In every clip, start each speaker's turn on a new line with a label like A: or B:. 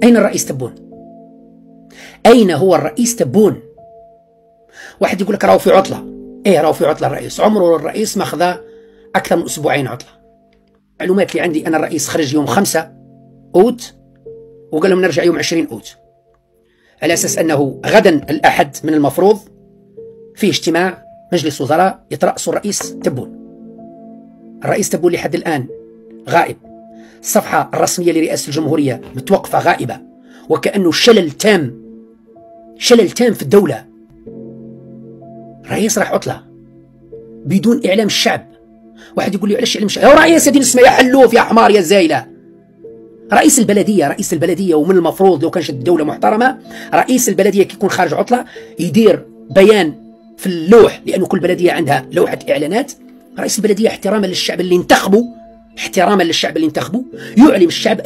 A: أين الرئيس تبون؟ أين هو الرئيس تبون؟ واحد يقول لك راهو في عطلة. إيه راهو في عطلة الرئيس؟ عمره الرئيس ما أخذ أكثر من أسبوعين عطلة. معلومات اللي عندي أنا الرئيس خرج يوم 5 أوت وقال لهم نرجع يوم 20 أوت، على أساس أنه غدا الأحد من المفروض فيه اجتماع مجلس وزراء يترأسه الرئيس تبون. الرئيس تبون لحد الآن غائب، الصفحة الرسمية لرئاسة الجمهورية متوقفة غائبة، وكأنه شلل تام في الدولة. الرئيس راح عطلة بدون إعلام الشعب. واحد يقول لي علاش إعلام الشعب؟ يا رئيس يا دين اسمه يا حلوف يا حمار يا زايلة. رئيس البلدية ومن المفروض لو كانت الدولة محترمة رئيس البلدية كي يكون خارج عطلة يدير بيان في اللوح، لأنه كل بلدية عندها لوحة إعلانات. رئيس البلدية احتراما للشعب اللي انتخبه يعلم الشعب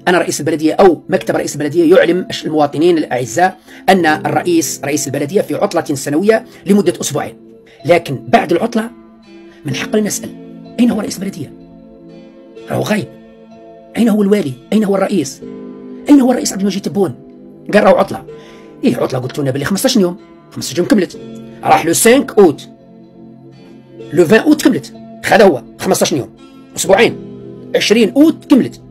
A: أنا رئيس البلدية، أو مكتب رئيس البلدية يعلم المواطنين الأعزاء أن رئيس البلدية في عطلة سنوية لمدة أسبوعين. لكن بعد العطلة من حقنا نسأل أين هو رئيس البلدية؟ راهو غايب. أين هو الوالي؟ أين هو الرئيس؟ أين هو الرئيس عبد المجيد تبون؟ قال راهو عطلة. إيه عطلة؟ قلت لنا باللي 15 يوم كملت. راح لو 5 أوت، لو 20 أوت كملت، خذ هو 15 يوم، أسبوعين، 20 أوت كملت.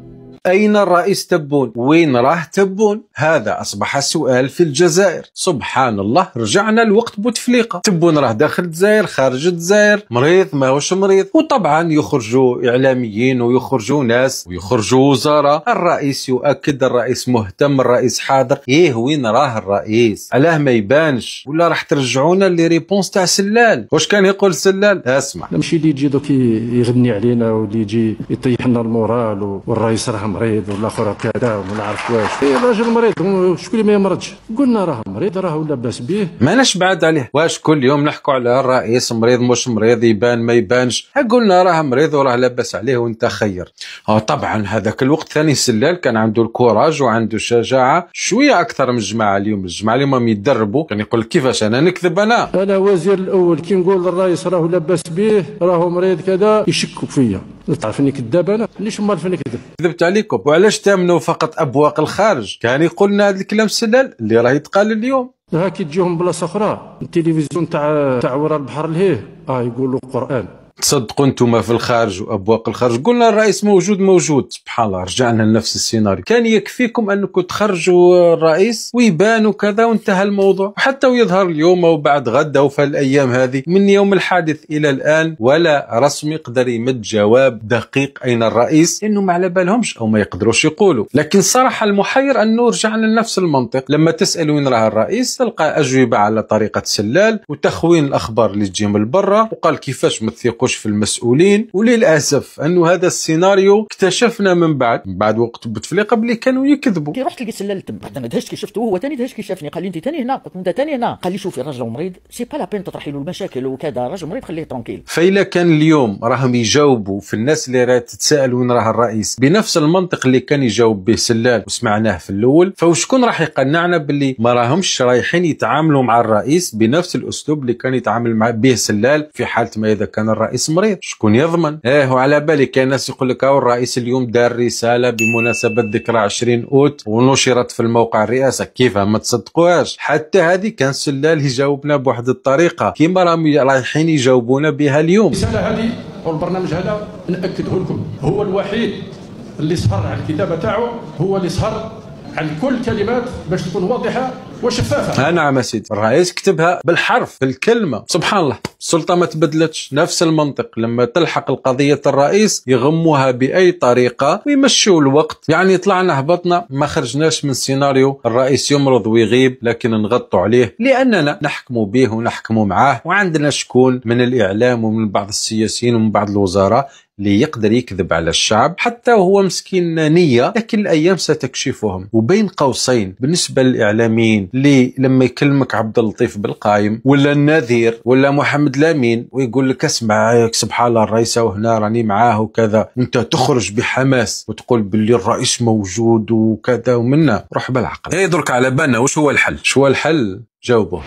B: أين الرئيس تبون؟ وين راه تبون؟ هذا أصبح سؤال في الجزائر. سبحان الله، رجعنا لوقت بوتفليقة. تبون راه داخل الجزائر، خارج الجزائر، مريض ماهوش مريض. وطبعا يخرجوا إعلاميين ويخرجوا ناس ويخرجوا وزراء. الرئيس يؤكد، الرئيس مهتم، الرئيس حاضر. إيه وين راه الرئيس؟ علاه ما يبانش؟ ولا راح ترجعونا لي ريبونس تاع سلال؟ واش كان يقول سلال؟ اسمع،
C: ماشي اللي يجي دوك يغني علينا واللي يجي يطيح لنا المورال والرئيس راه مريض والاخر كذا وما نعرف واش. اي راجل مريض، شكون اللي ما يمرضش؟ قلنا راه مريض، راه لاباس به،
B: ماناش بعاد عليه. واش كل يوم نحكوا على الرئيس مريض مش مريض، يبان ما يبانش؟ قلنا راه مريض وراه لاباس عليه وانت خير. طبعا هذاك الوقت ثاني سلال كان عنده الكوراج وعنده الشجاعه شويه اكثر من الجماعه اليوم. الجماعه اليوم هم يتدربوا، كان يقول كيفاش انا نكذب؟ انا
C: وزير الاول كي نقول للرئيس راه لاباس به راه مريض كذا يشكوا فيا. تعرف اني كذاب؟ انا ليش ما عرف اني كذب؟
B: كذبت عليكم. وعلاش تامنوا فقط ابواق الخارج؟ كان يقول لنا هذا الكلام سلال اللي راه يتقال اليوم.
C: هاكي تجيهم بلاصه اخرى، التلفزيون تاع ورا البحر الهيه يقولوا قران.
B: تصدقوا انتم في الخارج وابواق الخارج. قلنا الرئيس موجود. سبحان الله، رجعنا لنفس السيناريو. كان يكفيكم انكم تخرجوا الرئيس ويبانوا كذا وانتهى الموضوع. وحتى ويظهر اليوم وبعد غدا وفي الايام هذه من يوم الحادث الى الان ولا رسمي يقدر يمد جواب دقيق اين الرئيس، انه ما على بالهمش او ما يقدروش يقولوا. لكن صراحه المحير انه رجعنا لنفس المنطق. لما تسال وين راه الرئيس تلقى اجوبه على طريقه سلال وتخوين الاخبار اللي تجي من برا، وقال كيفاش ما تثيقوا في المسؤولين. وللاسف انه هذا السيناريو اكتشفنا من بعد وقت بوتفليقه بلي كانوا يكذبوا.
D: كي رحت لقيت سلال تم، انا دهشت كي شفته، هو ثاني دهش كي شافني قال لي انت ثاني هنا، قلت انت ثاني هنا. قال لي شوفي الراجل مريض، سي با لا بين تطرحي له المشاكل وكذا، راجل مريض خليه ترونكيل.
B: فإلا كان اليوم راهم يجاوبوا في الناس اللي راه تتساءل وين راه الرئيس بنفس المنطق اللي كان يجاوب به سلال وسمعناه في الاول، فوشكون راح يقنعنا باللي ما راهمش رايحين يتعاملوا مع الرئيس بنفس الاسلوب اللي كان يتعامل به سلال في حاله ما اذا كان الرئيس مريض؟ شكون يضمن؟ وعلى بالي كاين ناس يقول لك الرئيس اليوم دار رساله بمناسبه ذكرى 20 اوت ونشرت في الموقع الرئاسه. كيف ما تصدقوهاش؟ حتى هذه كان سلال يجاوبنا بواحد الطريقه كيما راهم رايحين يجاوبونا بها اليوم.
E: الرساله هذه والبرنامج هذا ناكده لكم، هو الوحيد اللي سهر على الكتابه تاعو، هو اللي سهر على كل كلمات باش تكون واضحه وشفافه.
B: نعم سيدي، الرئيس كتبها بالحرف بالكلمه. سبحان الله، السلطه ما تبدلتش، نفس المنطق. لما تلحق القضيه الرئيس يغموها باي طريقه ويمشوا الوقت. يعني طلعنا هبطنا ما خرجناش من سيناريو الرئيس يمرض ويغيب لكن نغطوا عليه، لاننا نحكموا به ونحكموا معاه، وعندنا شكون من الاعلام ومن بعض السياسيين ومن بعض الوزراء اللي يقدر يكذب على الشعب حتى وهو مسكين نية، لكن الأيام ستكشفهم. وبين قوسين بالنسبة للإعلاميين اللي لما يكلمك عبد اللطيف بالقايم ولا النذير ولا محمد لامين ويقول لك اسمع سبحان الله الرئيس وهنا راني معاه وكذا، وانت تخرج بحماس وتقول باللي الرئيس موجود وكذا ومنا، روح بالعقل. درك على بالنا وش هو الحل؟ شو الحل؟ جاوبوه.